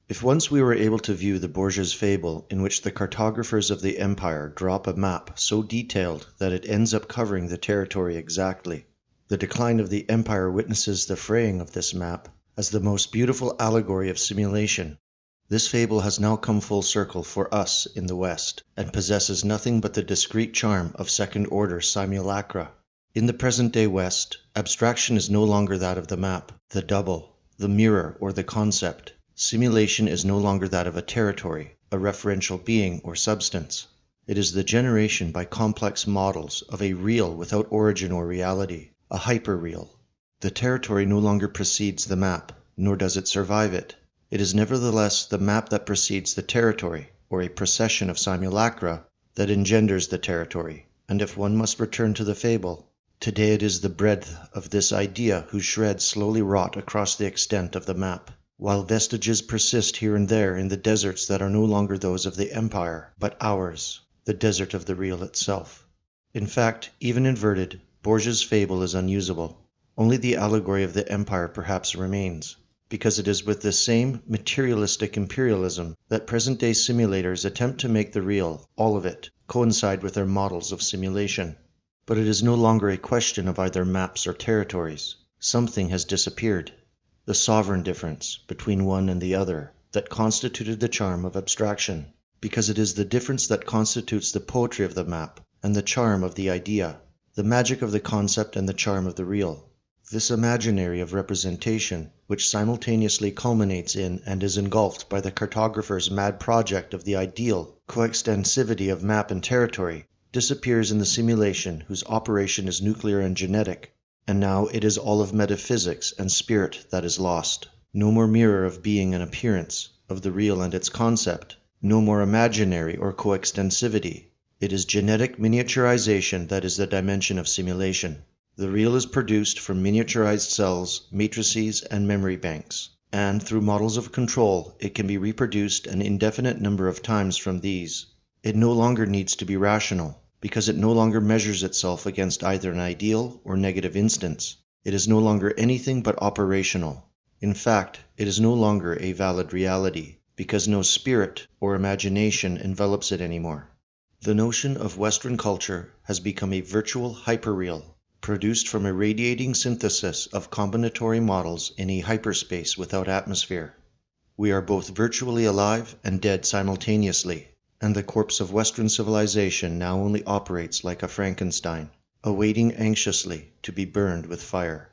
If once we were able to view the Borgia's fable in which the cartographers of the empire drop a map so detailed that it ends up covering the territory exactly, the decline of the empire witnesses the fraying of this map as the most beautiful allegory of simulation. This fable has now come full circle for us in the West, and possesses nothing but the discreet charm of second-order simulacra. In the present-day West, abstraction is no longer that of the map, the double, the mirror, or the concept. Simulation is no longer that of a territory, a referential being or substance. It is the generation by complex models of a real without origin or reality, a hyperreal. The territory no longer precedes the map, nor does it survive it. It is nevertheless the map that precedes the territory, or a procession of simulacra, that engenders the territory. And if one must return to the fable, today it is the breadth of this idea whose shreds slowly rot across the extent of the map, while vestiges persist here and there in the deserts that are no longer those of the empire, but ours, the desert of the real itself. In fact, even inverted, Borgia's fable is unusable. Only the allegory of the empire perhaps remains, because it is with this same materialistic imperialism that present-day simulators attempt to make the real, all of it, coincide with their models of simulation. But it is no longer a question of either maps or territories. Something has disappeared. The sovereign difference between one and the other that constituted the charm of abstraction, because it is the difference that constitutes the poetry of the map and the charm of the idea, the magic of the concept and the charm of the real. This imaginary of representation, which simultaneously culminates in and is engulfed by the cartographer's mad project of the ideal coextensivity of map and territory, disappears in the simulation whose operation is nuclear and genetic. And now it is all of metaphysics and spirit that is lost. No more mirror of being and appearance, of the real and its concept. No more imaginary or coextensivity. It is genetic miniaturization that is the dimension of simulation. The real is produced from miniaturized cells, matrices, and memory banks. And through models of control, it can be reproduced an indefinite number of times from these. It no longer needs to be rational, because it no longer measures itself against either an ideal or negative instance. It is no longer anything but operational. In fact, it is no longer a valid reality, because no spirit or imagination envelops it anymore. The notion of Western culture has become a virtual hyperreal, produced from a radiating synthesis of combinatory models in a hyperspace without atmosphere. We are both virtually alive and dead simultaneously, and the corpse of Western civilization now only operates like a Frankenstein, awaiting anxiously to be burned with fire.